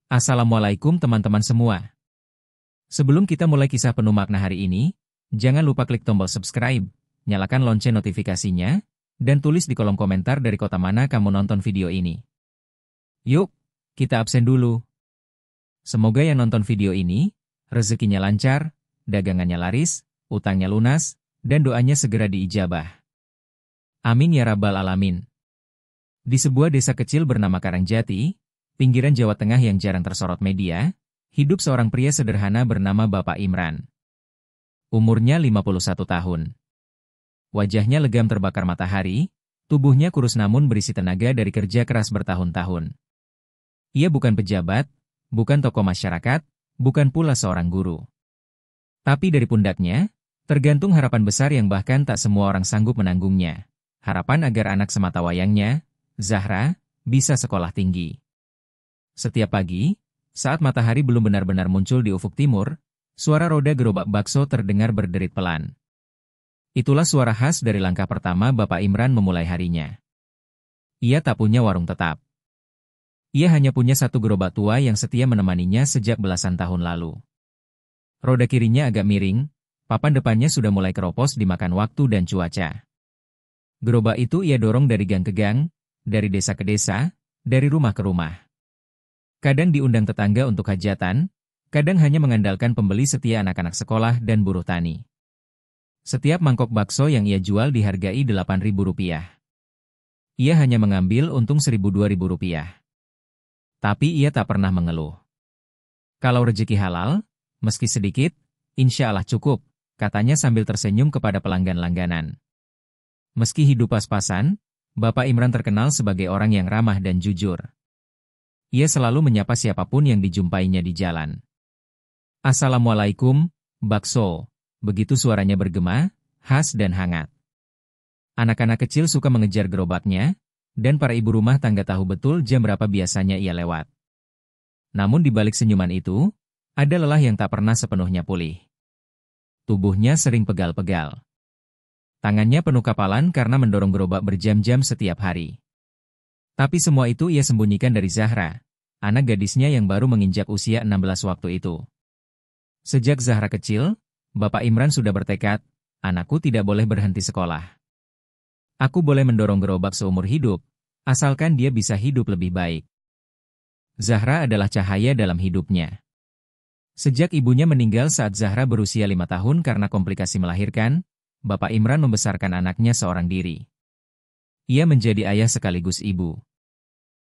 Assalamualaikum teman-teman semua. Sebelum kita mulai kisah penuh makna hari ini, jangan lupa klik tombol subscribe, nyalakan lonceng notifikasinya, dan tulis di kolom komentar dari kota mana kamu nonton video ini. Yuk, kita absen dulu. Semoga yang nonton video ini, rezekinya lancar, dagangannya laris, utangnya lunas, dan doanya segera diijabah. Amin ya rabbal alamin. Di sebuah desa kecil bernama Karangjati, pinggiran Jawa Tengah yang jarang tersorot media, hidup seorang pria sederhana bernama Bapak Imran. Umurnya 51 tahun. Wajahnya legam terbakar matahari, tubuhnya kurus namun berisi tenaga dari kerja keras bertahun-tahun. Ia bukan pejabat, bukan tokoh masyarakat, bukan pula seorang guru. Tapi dari pundaknya, tergantung harapan besar yang bahkan tak semua orang sanggup menanggungnya. Harapan agar anak sematawayangnya, Zahra, bisa sekolah tinggi. Setiap pagi, saat matahari belum benar-benar muncul di ufuk timur, suara roda gerobak bakso terdengar berderit pelan. Itulah suara khas dari langkah pertama Bapak Imran memulai harinya. Ia tak punya warung tetap. Ia hanya punya satu gerobak tua yang setia menemaninya sejak belasan tahun lalu. Roda kirinya agak miring, papan depannya sudah mulai keropos dimakan waktu dan cuaca. Gerobak itu ia dorong dari gang ke gang, dari desa ke desa, dari rumah ke rumah. Kadang diundang tetangga untuk hajatan, kadang hanya mengandalkan pembeli setia anak-anak sekolah dan buruh tani. Setiap mangkok bakso yang ia jual dihargai Rp8.000. Ia hanya mengambil untung Rp1.000-2.000. Tapi ia tak pernah mengeluh. Kalau rezeki halal, meski sedikit, insya Allah cukup, katanya sambil tersenyum kepada pelanggan langganan. Meski hidup pas-pasan, Bapak Imran terkenal sebagai orang yang ramah dan jujur. Ia selalu menyapa siapapun yang dijumpainya di jalan. Assalamualaikum, bakso. Begitu suaranya bergema, khas dan hangat. Anak-anak kecil suka mengejar gerobaknya, dan para ibu rumah tangga tahu betul jam berapa biasanya ia lewat. Namun di balik senyuman itu, ada lelah yang tak pernah sepenuhnya pulih. Tubuhnya sering pegal-pegal. Tangannya penuh kapalan karena mendorong gerobak berjam-jam setiap hari. Tapi semua itu ia sembunyikan dari Zahra, anak gadisnya yang baru menginjak usia 16 waktu itu. Sejak Zahra kecil, Bapak Imran sudah bertekad, anakku tidak boleh berhenti sekolah. Aku boleh mendorong gerobak seumur hidup, asalkan dia bisa hidup lebih baik. Zahra adalah cahaya dalam hidupnya. Sejak ibunya meninggal saat Zahra berusia 5 tahun karena komplikasi melahirkan, Bapak Imran membesarkan anaknya seorang diri. Ia menjadi ayah sekaligus ibu.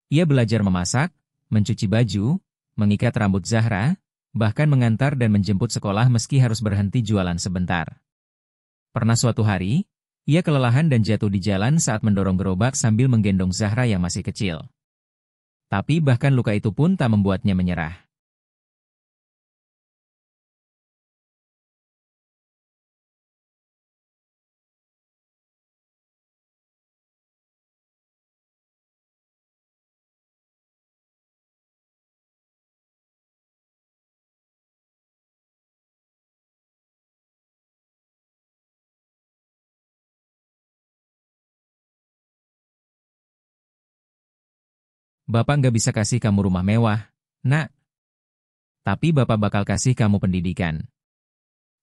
Ia belajar memasak, mencuci baju, mengikat rambut Zahra, bahkan mengantar dan menjemput sekolah meski harus berhenti jualan sebentar. Pernah suatu hari, ia kelelahan dan jatuh di jalan saat mendorong gerobak sambil menggendong Zahra yang masih kecil. Tapi bahkan luka itu pun tak membuatnya menyerah. Bapak nggak bisa kasih kamu rumah mewah, nak. Tapi Bapak bakal kasih kamu pendidikan.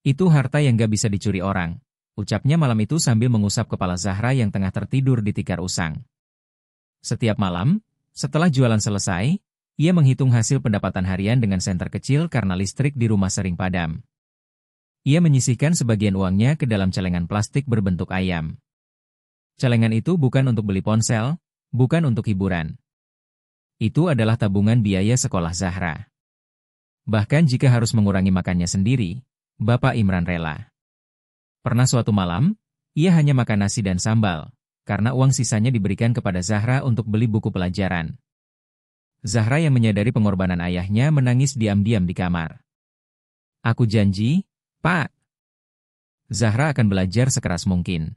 Itu harta yang nggak bisa dicuri orang, ucapnya malam itu sambil mengusap kepala Zahra yang tengah tertidur di tikar usang. Setiap malam, setelah jualan selesai, ia menghitung hasil pendapatan harian dengan senter kecil karena listrik di rumah sering padam. Ia menyisihkan sebagian uangnya ke dalam celengan plastik berbentuk ayam. Celengan itu bukan untuk beli ponsel, bukan untuk hiburan. Itu adalah tabungan biaya sekolah Zahra. Bahkan jika harus mengurangi makannya sendiri, Bapak Imran rela. Pernah suatu malam, ia hanya makan nasi dan sambal, karena uang sisanya diberikan kepada Zahra untuk beli buku pelajaran. Zahra yang menyadari pengorbanan ayahnya menangis diam-diam di kamar. Aku janji, Pak. Zahra akan belajar sekeras mungkin.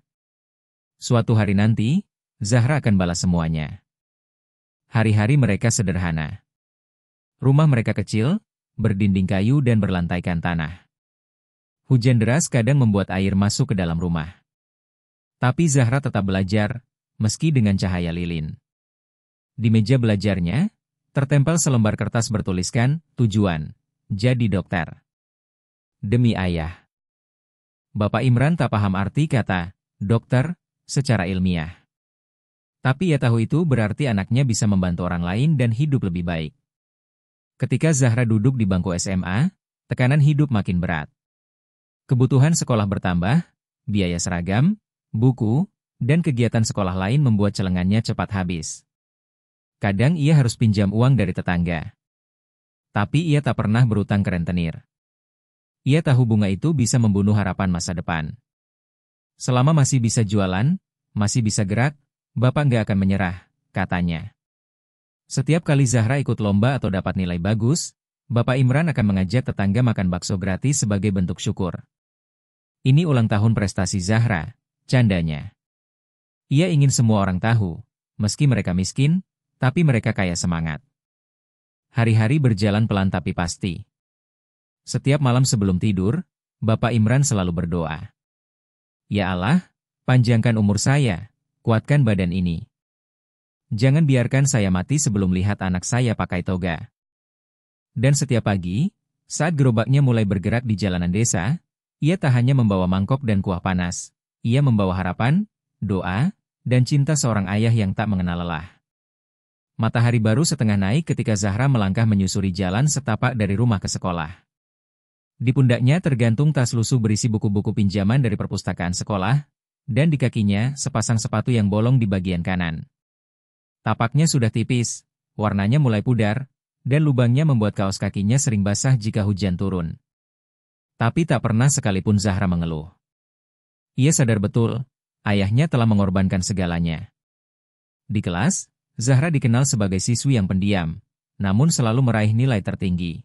Suatu hari nanti, Zahra akan balas semuanya. Hari-hari mereka sederhana. Rumah mereka kecil, berdinding kayu dan berlantaikan tanah. Hujan deras kadang membuat air masuk ke dalam rumah. Tapi Zahra tetap belajar, meski dengan cahaya lilin. Di meja belajarnya, Tertempel selembar kertas bertuliskan, tujuan, jadi dokter. Demi ayah. Bapak Imran tak paham arti kata, dokter, secara ilmiah. Tapi ia tahu itu berarti anaknya bisa membantu orang lain dan hidup lebih baik. Ketika Zahra duduk di bangku SMA, tekanan hidup makin berat. Kebutuhan sekolah bertambah, biaya seragam, buku, dan kegiatan sekolah lain membuat celengannya cepat habis. Kadang ia harus pinjam uang dari tetangga. Tapi ia tak pernah berutang ke rentenir. Ia tahu bunga itu bisa membunuh harapan masa depan. Selama masih bisa jualan, masih bisa gerak, Bapak nggak akan menyerah, katanya. Setiap kali Zahra ikut lomba atau dapat nilai bagus, Bapak Imran akan mengajak tetangga makan bakso gratis sebagai bentuk syukur. Ini ulang tahun prestasi Zahra, candanya. Ia ingin semua orang tahu, meski mereka miskin, tapi mereka kaya semangat. Hari-hari berjalan pelan tapi pasti. Setiap malam sebelum tidur, Bapak Imran selalu berdoa. Ya Allah, panjangkan umur saya, kuatkan badan ini. Jangan biarkan saya mati sebelum lihat anak saya pakai toga. Dan setiap pagi, saat gerobaknya mulai bergerak di jalanan desa, ia tak hanya membawa mangkok dan kuah panas, ia membawa harapan, doa, dan cinta seorang ayah yang tak mengenal lelah. Matahari baru setengah naik ketika Zahra melangkah menyusuri jalan setapak dari rumah ke sekolah. Di pundaknya tergantung tas lusuh berisi buku-buku pinjaman dari perpustakaan sekolah, dan di kakinya sepasang sepatu yang bolong di bagian kanan. Tapaknya sudah tipis, warnanya mulai pudar, dan lubangnya membuat kaos kakinya sering basah jika hujan turun. Tapi tak pernah sekalipun Zahra mengeluh. Ia sadar betul, ayahnya telah mengorbankan segalanya. Di kelas, Zahra dikenal sebagai siswi yang pendiam, namun selalu meraih nilai tertinggi.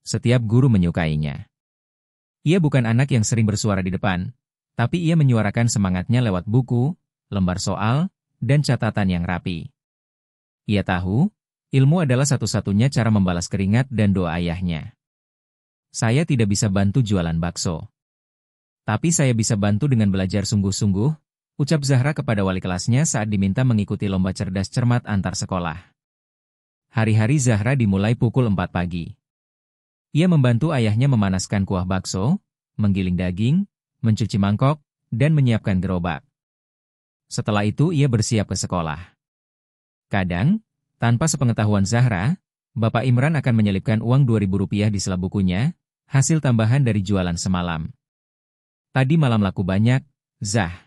Setiap guru menyukainya. Ia bukan anak yang sering bersuara di depan, tapi ia menyuarakan semangatnya lewat buku, lembar soal, dan catatan yang rapi. Ia tahu, ilmu adalah satu-satunya cara membalas keringat dan doa ayahnya. Saya tidak bisa bantu jualan bakso. Tapi saya bisa bantu dengan belajar sungguh-sungguh, ucap Zahra kepada wali kelasnya saat diminta mengikuti lomba cerdas cermat antar sekolah. Hari-hari Zahra dimulai pukul 4 pagi. Ia membantu ayahnya memanaskan kuah bakso, menggiling daging, mencuci mangkok, dan menyiapkan gerobak. Setelah itu ia bersiap ke sekolah. Kadang, tanpa sepengetahuan Zahra, Bapak Imran akan menyelipkan uang Rp2.000 di sela bukunya, hasil tambahan dari jualan semalam. Tadi malam laku banyak, Zah.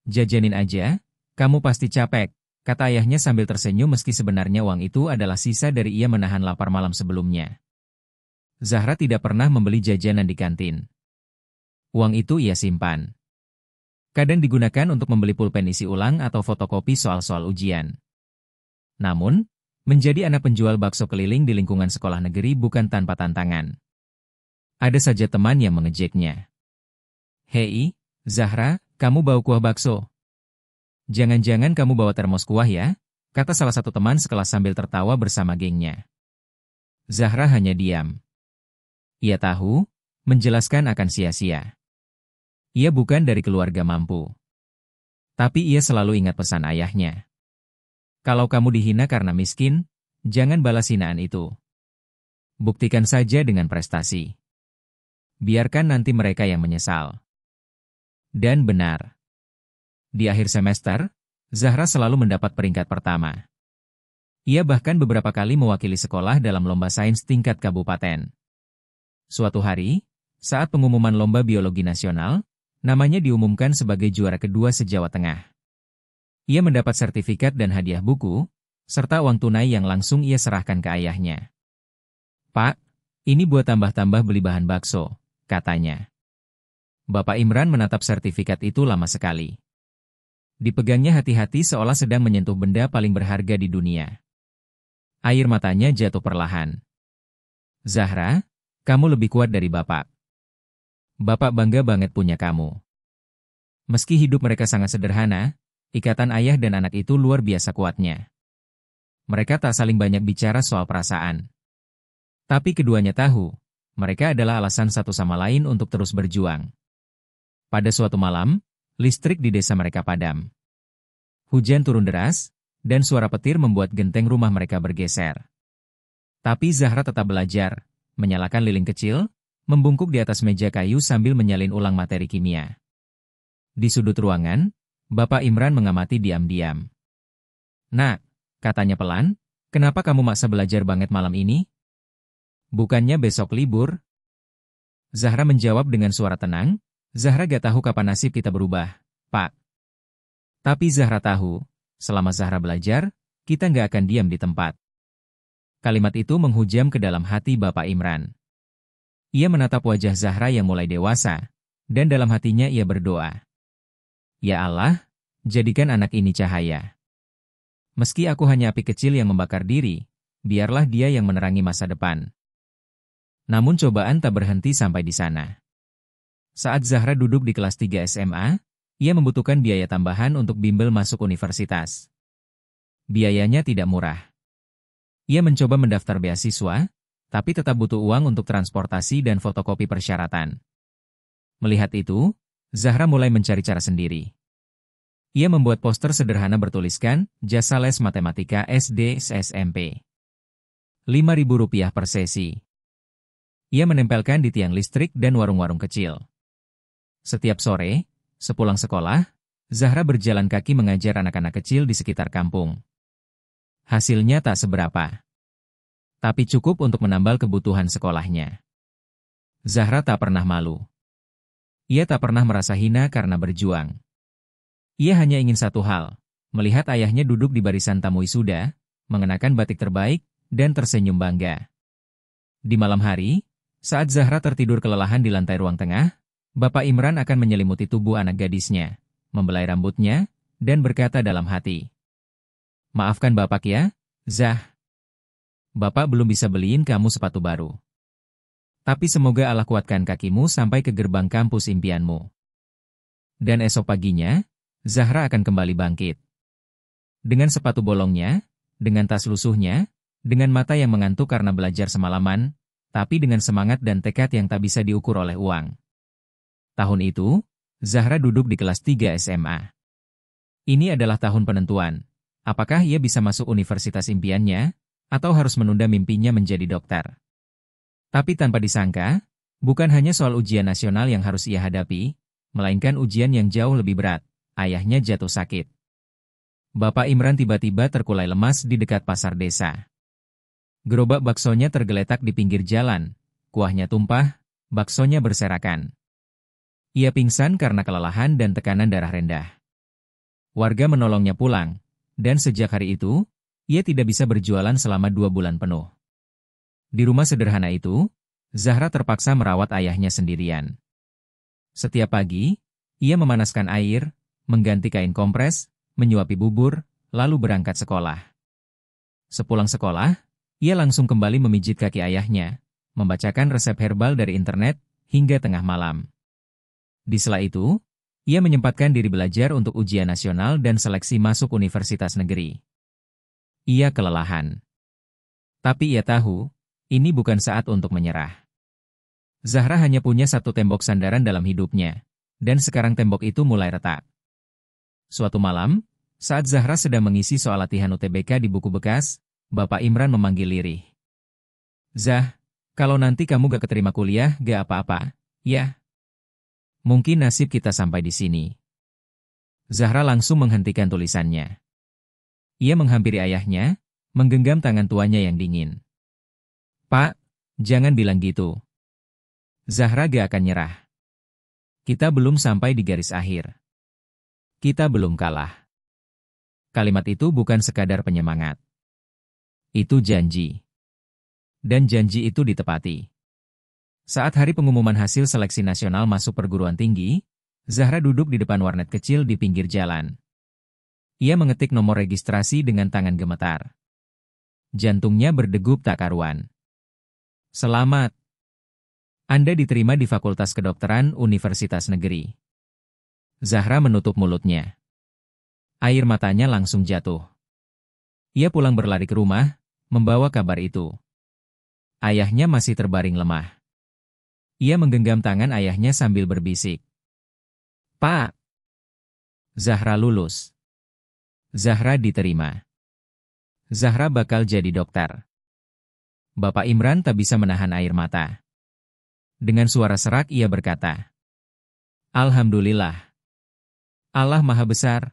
Jajanin aja, kamu pasti capek, kata ayahnya sambil tersenyum meski sebenarnya uang itu adalah sisa dari ia menahan lapar malam sebelumnya. Zahra tidak pernah membeli jajanan di kantin. Uang itu ia simpan. Kadang digunakan untuk membeli pulpen isi ulang atau fotokopi soal-soal ujian. Namun, menjadi anak penjual bakso keliling di lingkungan sekolah negeri bukan tanpa tantangan. Ada saja teman yang mengejeknya. Hei, Zahra, kamu bawa kuah bakso. Jangan-jangan kamu bawa termos kuah ya, kata salah satu teman sekelas sambil tertawa bersama gengnya. Zahra hanya diam. Ia tahu, menjelaskan akan sia-sia. Ia bukan dari keluarga mampu. Tapi ia selalu ingat pesan ayahnya. Kalau kamu dihina karena miskin, jangan balas hinaan itu. Buktikan saja dengan prestasi. Biarkan nanti mereka yang menyesal. Dan benar. Di akhir semester, Zahra selalu mendapat peringkat pertama. Ia bahkan beberapa kali mewakili sekolah dalam lomba sains tingkat kabupaten. Suatu hari, saat pengumuman lomba biologi nasional, namanya diumumkan sebagai juara kedua se-Jawa Tengah. Ia mendapat sertifikat dan hadiah buku, serta uang tunai yang langsung ia serahkan ke ayahnya. Pak, ini buat tambah-tambah beli bahan bakso, katanya. Bapak Imran menatap sertifikat itu lama sekali. Dipegangnya hati-hati seolah sedang menyentuh benda paling berharga di dunia. Air matanya jatuh perlahan. Zahra, kamu lebih kuat dari Bapak. Bapak bangga banget punya kamu. Meski hidup mereka sangat sederhana, ikatan ayah dan anak itu luar biasa kuatnya. Mereka tak saling banyak bicara soal perasaan. Tapi keduanya tahu, mereka adalah alasan satu sama lain untuk terus berjuang. Pada suatu malam, listrik di desa mereka padam. Hujan turun deras, dan suara petir membuat genteng rumah mereka bergeser. Tapi Zahra tetap belajar, menyalakan lilin kecil, membungkuk di atas meja kayu sambil menyalin ulang materi kimia. Di sudut ruangan, Bapak Imran mengamati diam-diam. "Nak," katanya pelan, "kenapa kamu maksa belajar banget malam ini? Bukannya besok libur?" Zahra menjawab dengan suara tenang, "Zahra gak tahu kapan nasib kita berubah, Pak. Tapi Zahra tahu, selama Zahra belajar, kita gak akan diam di tempat." Kalimat itu menghujam ke dalam hati Bapak Imran. Ia menatap wajah Zahra yang mulai dewasa, dan dalam hatinya ia berdoa. "Ya Allah, jadikan anak ini cahaya. Meski aku hanya api kecil yang membakar diri, biarlah dia yang menerangi masa depan." Namun cobaan tak berhenti sampai di sana. Saat Zahra duduk di kelas 3 SMA, ia membutuhkan biaya tambahan untuk bimbel masuk universitas. Biayanya tidak murah. Ia mencoba mendaftar beasiswa, tapi tetap butuh uang untuk transportasi dan fotokopi persyaratan. Melihat itu, Zahra mulai mencari cara sendiri. Ia membuat poster sederhana bertuliskan, "Jasa les matematika SD SMP. Rp5.000 per sesi." Ia menempelkan di tiang listrik dan warung-warung kecil. Setiap sore, sepulang sekolah, Zahra berjalan kaki mengajar anak-anak kecil di sekitar kampung. Hasilnya tak seberapa, tapi cukup untuk menambal kebutuhan sekolahnya. Zahra tak pernah malu. Ia tak pernah merasa hina karena berjuang. Ia hanya ingin satu hal, melihat ayahnya duduk di barisan tamu wisuda, mengenakan batik terbaik, dan tersenyum bangga. Di malam hari, saat Zahra tertidur kelelahan di lantai ruang tengah, Bapak Imran akan menyelimuti tubuh anak gadisnya, membelai rambutnya, dan berkata dalam hati, "Maafkan Bapak ya, Zah. Bapak belum bisa beliin kamu sepatu baru. Tapi semoga Allah kuatkan kakimu sampai ke gerbang kampus impianmu." Dan esok paginya, Zahra akan kembali bangkit. Dengan sepatu bolongnya, dengan tas lusuhnya, dengan mata yang mengantuk karena belajar semalaman, tapi dengan semangat dan tekad yang tak bisa diukur oleh uang. Tahun itu, Zahra duduk di kelas 3 SMA. Ini adalah tahun penentuan. Apakah ia bisa masuk universitas impiannya, atau harus menunda mimpinya menjadi dokter? Tapi tanpa disangka, bukan hanya soal ujian nasional yang harus ia hadapi, melainkan ujian yang jauh lebih berat. Ayahnya jatuh sakit. Bapak Imran tiba-tiba terkulai lemas di dekat pasar desa. Gerobak baksonya tergeletak di pinggir jalan, kuahnya tumpah, baksonya berserakan. Ia pingsan karena kelelahan dan tekanan darah rendah. Warga menolongnya pulang, dan sejak hari itu, ia tidak bisa berjualan selama 2 bulan penuh. Di rumah sederhana itu, Zahra terpaksa merawat ayahnya sendirian. Setiap pagi, ia memanaskan air, mengganti kain kompres, menyuapi bubur, lalu berangkat sekolah. Sepulang sekolah, ia langsung kembali memijit kaki ayahnya, membacakan resep herbal dari internet, hingga tengah malam. Di sela itu, ia menyempatkan diri belajar untuk ujian nasional dan seleksi masuk universitas negeri. Ia kelelahan. Tapi ia tahu, ini bukan saat untuk menyerah. Zahra hanya punya satu tembok sandaran dalam hidupnya, dan sekarang tembok itu mulai retak. Suatu malam, saat Zahra sedang mengisi soal latihan UTBK di buku bekas, Bapak Imran memanggil lirih. "Zah, kalau nanti kamu gak keterima kuliah, gak apa-apa, ya? Mungkin nasib kita sampai di sini." Zahra langsung menghentikan tulisannya. Ia menghampiri ayahnya, menggenggam tangan tuanya yang dingin. "Pak, jangan bilang gitu. Zahra gak akan nyerah. Kita belum sampai di garis akhir. Kita belum kalah." Kalimat itu bukan sekadar penyemangat. Itu janji. Dan janji itu ditepati. Saat hari pengumuman hasil seleksi nasional masuk perguruan tinggi, Zahra duduk di depan warnet kecil di pinggir jalan. Ia mengetik nomor registrasi dengan tangan gemetar. Jantungnya berdegup tak karuan. "Selamat. Anda diterima di Fakultas Kedokteran Universitas Negeri." Zahra menutup mulutnya. Air matanya langsung jatuh. Ia pulang berlari ke rumah, membawa kabar itu. Ayahnya masih terbaring lemah. Ia menggenggam tangan ayahnya sambil berbisik, "Pak, Zahra lulus. Zahra diterima." Zahra bakal jadi dokter. Bapak Imran tak bisa menahan air mata. Dengan suara serak ia berkata, "Alhamdulillah. Allah Maha Besar.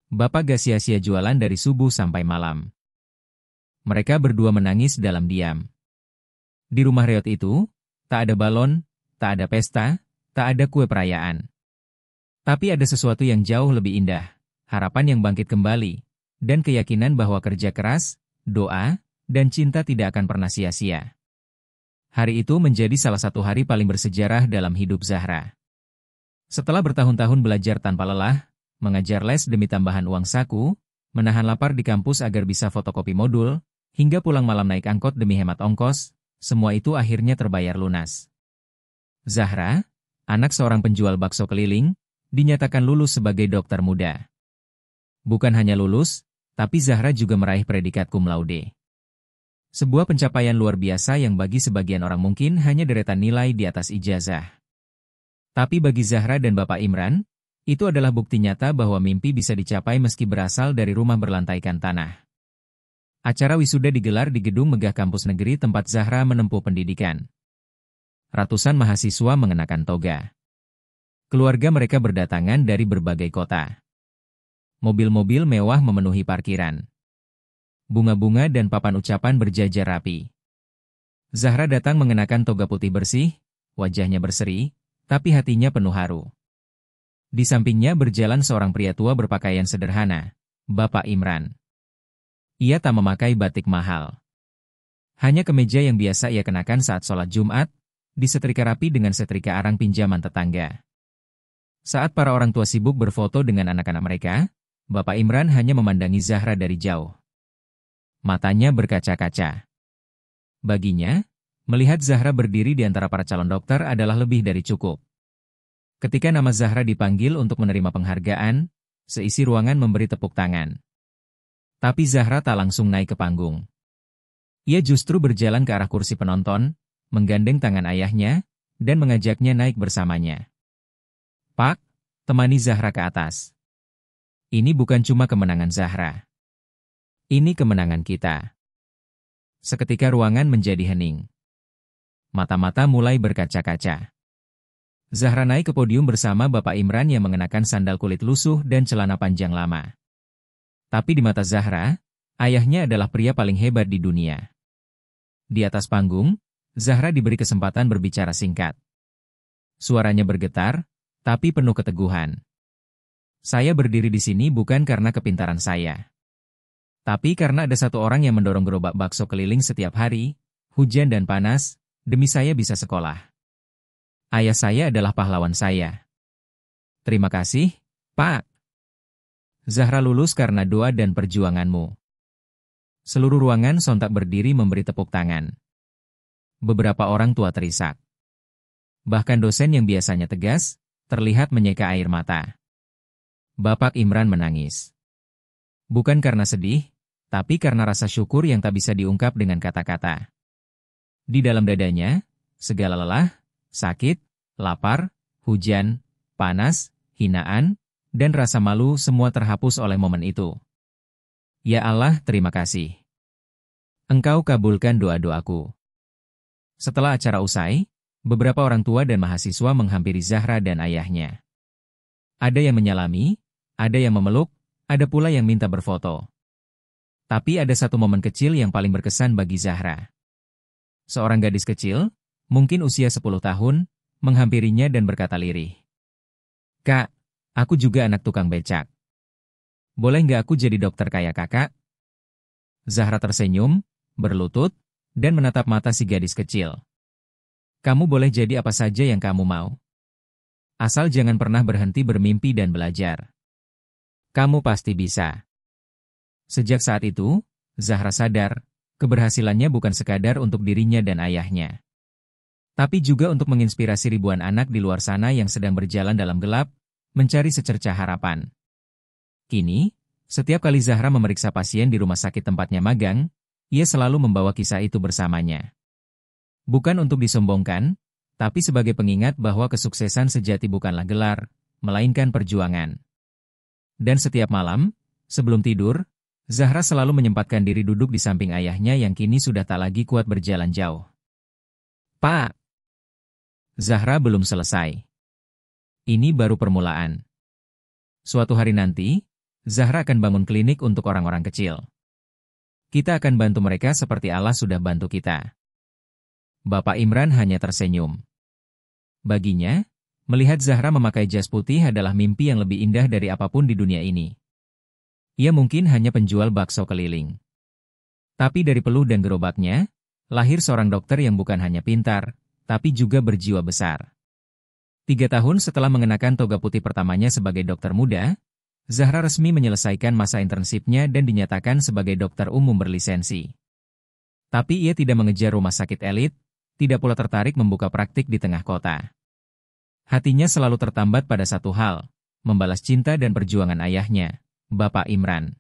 Bapak gak sia-sia jualan dari subuh sampai malam." Mereka berdua menangis dalam diam. Di rumah reot itu, tak ada balon, tak ada pesta, tak ada kue perayaan. Tapi ada sesuatu yang jauh lebih indah, harapan yang bangkit kembali, dan keyakinan bahwa kerja keras, doa, dan cinta tidak akan pernah sia-sia. Hari itu menjadi salah satu hari paling bersejarah dalam hidup Zahra. Setelah bertahun-tahun belajar tanpa lelah, mengajar les demi tambahan uang saku, menahan lapar di kampus agar bisa fotokopi modul, hingga pulang malam naik angkot demi hemat ongkos, semua itu akhirnya terbayar lunas. Zahra, anak seorang penjual bakso keliling, dinyatakan lulus sebagai dokter muda. Bukan hanya lulus, tapi Zahra juga meraih predikat cum laude. Sebuah pencapaian luar biasa yang bagi sebagian orang mungkin hanya deretan nilai di atas ijazah. Tapi bagi Zahra dan Bapak Imran, itu adalah bukti nyata bahwa mimpi bisa dicapai meski berasal dari rumah berlantaikan tanah. Acara wisuda digelar di gedung megah kampus negeri tempat Zahra menempuh pendidikan. Ratusan mahasiswa mengenakan toga. Keluarga mereka berdatangan dari berbagai kota. Mobil-mobil mewah memenuhi parkiran. Bunga-bunga dan papan ucapan berjajar rapi. Zahra datang mengenakan toga putih bersih, wajahnya berseri, tapi hatinya penuh haru. Di sampingnya berjalan seorang pria tua berpakaian sederhana, Bapak Imran. Ia tak memakai batik mahal. Hanya kemeja yang biasa ia kenakan saat sholat Jumat, disetrika rapi dengan setrika arang pinjaman tetangga. Saat para orang tua sibuk berfoto dengan anak-anak mereka, Bapak Imran hanya memandangi Zahra dari jauh. Matanya berkaca-kaca. Baginya, melihat Zahra berdiri di antara para calon dokter adalah lebih dari cukup. Ketika nama Zahra dipanggil untuk menerima penghargaan, seisi ruangan memberi tepuk tangan. Tapi Zahra tak langsung naik ke panggung. Ia justru berjalan ke arah kursi penonton, menggandeng tangan ayahnya, dan mengajaknya naik bersamanya. "Pak, temani Zahra ke atas. Ini bukan cuma kemenangan Zahra. Ini kemenangan kita." Seketika ruangan menjadi hening. Mata-mata mulai berkaca-kaca. Zahra naik ke podium bersama Bapak Imran yang mengenakan sandal kulit lusuh dan celana panjang lama. Tapi di mata Zahra, ayahnya adalah pria paling hebat di dunia. Di atas panggung, Zahra diberi kesempatan berbicara singkat. Suaranya bergetar, tapi penuh keteguhan. "Saya berdiri di sini bukan karena kepintaran saya. Tapi karena ada satu orang yang mendorong gerobak bakso keliling setiap hari, hujan dan panas, demi saya bisa sekolah. Ayah saya adalah pahlawan saya. Terima kasih, Pak. Zahra lulus karena doa dan perjuanganmu." Seluruh ruangan sontak berdiri memberi tepuk tangan. Beberapa orang tua terisak. Bahkan dosen yang biasanya tegas, terlihat menyeka air mata. Bapak Imran menangis. Bukan karena sedih, tapi karena rasa syukur yang tak bisa diungkap dengan kata-kata. Di dalam dadanya, segala lelah, sakit, lapar, hujan, panas, hinaan, dan rasa malu semua terhapus oleh momen itu. Ya Allah, terima kasih. Engkau kabulkan doa-doaku. Setelah acara usai, beberapa orang tua dan mahasiswa menghampiri Zahra dan ayahnya. Ada yang menyalami, ada yang memeluk, ada pula yang minta berfoto. Tapi ada satu momen kecil yang paling berkesan bagi Zahra. Seorang gadis kecil, mungkin usia 10 tahun, menghampirinya dan berkata lirih. "Kak, aku juga anak tukang becak. Boleh nggak aku jadi dokter kayak kakak?" Zahra tersenyum, berlutut, dan menatap mata si gadis kecil. "Kamu boleh jadi apa saja yang kamu mau. Asal jangan pernah berhenti bermimpi dan belajar. Kamu pasti bisa." Sejak saat itu, Zahra sadar, keberhasilannya bukan sekadar untuk dirinya dan ayahnya. Tapi juga untuk menginspirasi ribuan anak di luar sana yang sedang berjalan dalam gelap, mencari secercah harapan. Kini, setiap kali Zahra memeriksa pasien di rumah sakit tempatnya magang, ia selalu membawa kisah itu bersamanya. Bukan untuk disombongkan, tapi sebagai pengingat bahwa kesuksesan sejati bukanlah gelar, melainkan perjuangan. Dan setiap malam, sebelum tidur, Zahra selalu menyempatkan diri duduk di samping ayahnya yang kini sudah tak lagi kuat berjalan jauh. Pak! Zahra belum selesai. Ini baru permulaan. Suatu hari nanti, Zahra akan bangun klinik untuk orang-orang kecil. Kita akan bantu mereka seperti Allah sudah bantu kita. Bapak Imran hanya tersenyum. Baginya, melihat Zahra memakai jas putih adalah mimpi yang lebih indah dari apapun di dunia ini. Ia mungkin hanya penjual bakso keliling. Tapi dari peluh dan gerobaknya, lahir seorang dokter yang bukan hanya pintar, tapi juga berjiwa besar. 3 tahun setelah mengenakan toga putih pertamanya sebagai dokter muda, Zahra resmi menyelesaikan masa internshipnya dan dinyatakan sebagai dokter umum berlisensi. Tapi ia tidak mengejar rumah sakit elit, tidak pula tertarik membuka praktik di tengah kota. Hatinya selalu tertambat pada satu hal, membalas cinta dan perjuangan ayahnya, Bapak Imran.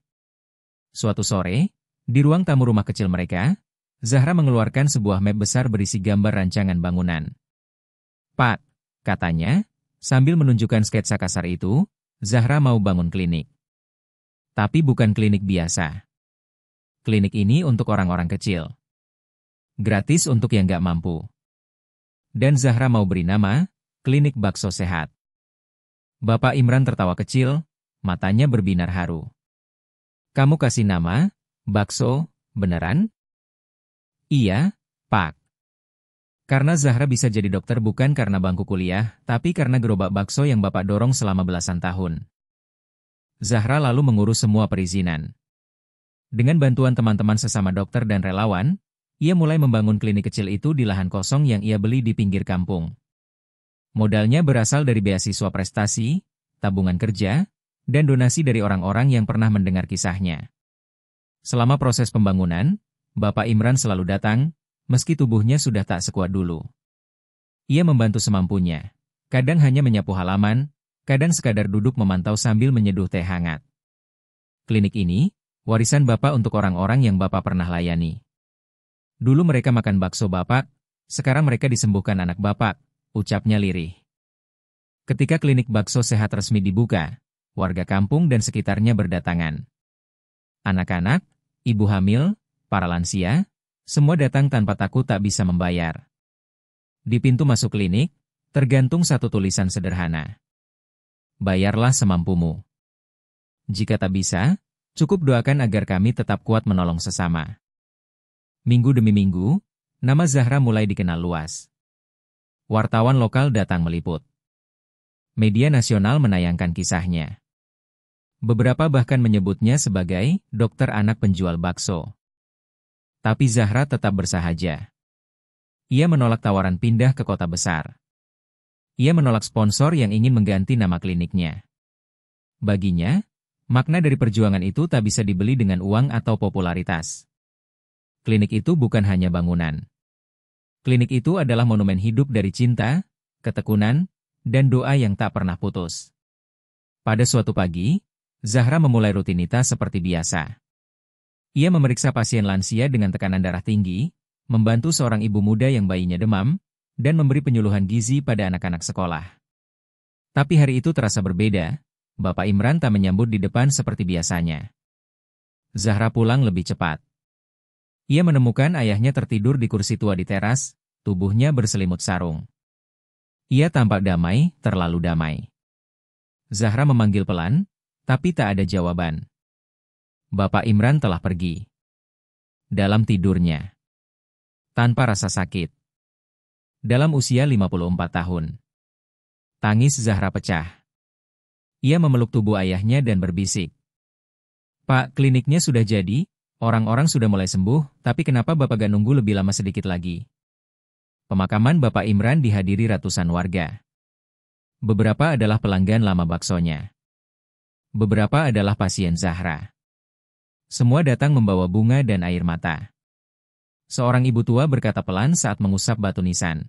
Suatu sore, di ruang tamu rumah kecil mereka, Zahra mengeluarkan sebuah map besar berisi gambar rancangan bangunan. Pak, katanya, sambil menunjukkan sketsa kasar itu, Zahra mau bangun klinik. Tapi bukan klinik biasa. Klinik ini untuk orang-orang kecil. Gratis untuk yang gak mampu. Dan Zahra mau beri nama, Klinik Bakso Sehat. Bapak Imran tertawa kecil, matanya berbinar haru. Kamu kasih nama, bakso, beneran? Iya, Pak. Karena Zahra bisa jadi dokter bukan karena bangku kuliah, tapi karena gerobak bakso yang Bapak dorong selama belasan tahun. Zahra lalu mengurus semua perizinan. Dengan bantuan teman-teman sesama dokter dan relawan, ia mulai membangun klinik kecil itu di lahan kosong yang ia beli di pinggir kampung. Modalnya berasal dari beasiswa prestasi, tabungan kerja, dan donasi dari orang-orang yang pernah mendengar kisahnya. Selama proses pembangunan, Bapak Imran selalu datang, meski tubuhnya sudah tak sekuat dulu. Ia membantu semampunya, kadang hanya menyapu halaman, kadang sekadar duduk memantau sambil menyeduh teh hangat. Klinik ini, warisan Bapak untuk orang-orang yang Bapak pernah layani. Dulu mereka makan bakso Bapak, sekarang mereka disembuhkan anak Bapak, ucapnya lirih. Ketika klinik bakso sehat resmi dibuka, warga kampung dan sekitarnya berdatangan. Anak-anak, ibu hamil, para lansia, semua datang tanpa takut tak bisa membayar. Di pintu masuk klinik, tergantung satu tulisan sederhana. Bayarlah semampumu. Jika tak bisa, cukup doakan agar kami tetap kuat menolong sesama. Minggu demi minggu, nama Zahra mulai dikenal luas. Wartawan lokal datang meliput. Media nasional menayangkan kisahnya. Beberapa bahkan menyebutnya sebagai dokter anak penjual bakso. Tapi Zahra tetap bersahaja. Ia menolak tawaran pindah ke kota besar. Ia menolak sponsor yang ingin mengganti nama kliniknya. Baginya, makna dari perjuangan itu tak bisa dibeli dengan uang atau popularitas. Klinik itu bukan hanya bangunan. Klinik itu adalah monumen hidup dari cinta, ketekunan, dan doa yang tak pernah putus. Pada suatu pagi, Zahra memulai rutinitas seperti biasa. Ia memeriksa pasien lansia dengan tekanan darah tinggi, membantu seorang ibu muda yang bayinya demam, dan memberi penyuluhan gizi pada anak-anak sekolah. Tapi hari itu terasa berbeda, Bapak Imran tak menyambut di depan seperti biasanya. Zahra pulang lebih cepat. Ia menemukan ayahnya tertidur di kursi tua di teras, tubuhnya berselimut sarung. Ia tampak damai, terlalu damai. Zahra memanggil pelan, tapi tak ada jawaban. Bapak Imran telah pergi. Dalam tidurnya. Tanpa rasa sakit. Dalam usia 54 tahun. Tangis Zahra pecah. Ia memeluk tubuh ayahnya dan berbisik. Pak, kliniknya sudah jadi, orang-orang sudah mulai sembuh, tapi kenapa Bapak gak nunggu lebih lama sedikit lagi? Pemakaman Bapak Imran dihadiri ratusan warga. Beberapa adalah pelanggan lama baksonya. Beberapa adalah pasien Zahra. Semua datang membawa bunga dan air mata. Seorang ibu tua berkata pelan saat mengusap batu nisan.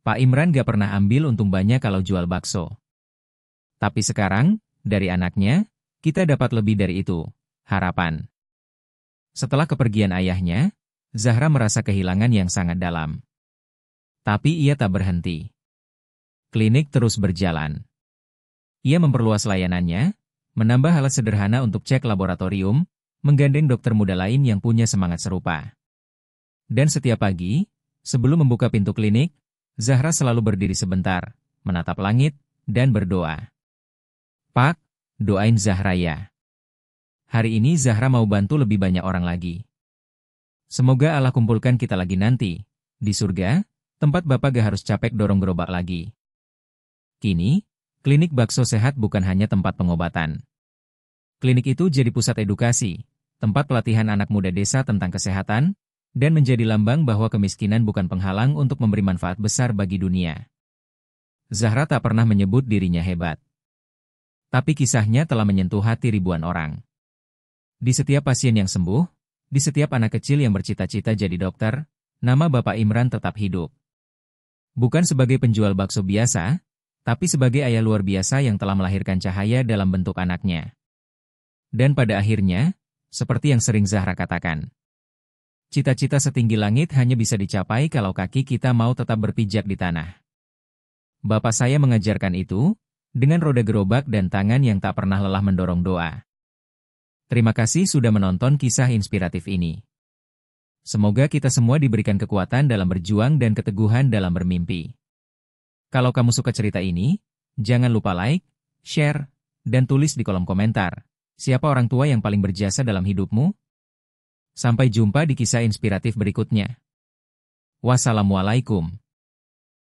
Pak Imran gak pernah ambil untung banyak kalau jual bakso. Tapi sekarang, dari anaknya, kita dapat lebih dari itu, harapan. Setelah kepergian ayahnya, Zahra merasa kehilangan yang sangat dalam. Tapi ia tak berhenti. Klinik terus berjalan. Ia memperluas layanannya, menambah alat sederhana untuk cek laboratorium, menggandeng dokter muda lain yang punya semangat serupa. Dan setiap pagi, sebelum membuka pintu klinik, Zahra selalu berdiri sebentar, menatap langit, dan berdoa. Pak, doain Zahra ya. Hari ini Zahra mau bantu lebih banyak orang lagi. Semoga Allah kumpulkan kita lagi nanti, di surga, tempat Bapak gak harus capek dorong gerobak lagi. Kini, klinik bakso sehat bukan hanya tempat pengobatan. Klinik itu jadi pusat edukasi, tempat pelatihan anak muda desa tentang kesehatan, dan menjadi lambang bahwa kemiskinan bukan penghalang untuk memberi manfaat besar bagi dunia. Zahra tak pernah menyebut dirinya hebat. Tapi kisahnya telah menyentuh hati ribuan orang. Di setiap pasien yang sembuh, di setiap anak kecil yang bercita-cita jadi dokter, nama Bapak Imran tetap hidup. Bukan sebagai penjual bakso biasa, tapi sebagai ayah luar biasa yang telah melahirkan cahaya dalam bentuk anaknya. Dan pada akhirnya, seperti yang sering Zahra katakan, cita-cita setinggi langit hanya bisa dicapai kalau kaki kita mau tetap berpijak di tanah. Bapak saya mengajarkan itu, dengan roda gerobak dan tangan yang tak pernah lelah mendorong doa. Terima kasih sudah menonton kisah inspiratif ini. Semoga kita semua diberikan kekuatan dalam berjuang dan keteguhan dalam bermimpi. Kalau kamu suka cerita ini, jangan lupa like, share, dan tulis di kolom komentar. Siapa orang tua yang paling berjasa dalam hidupmu? Sampai jumpa di kisah inspiratif berikutnya. Wassalamualaikum.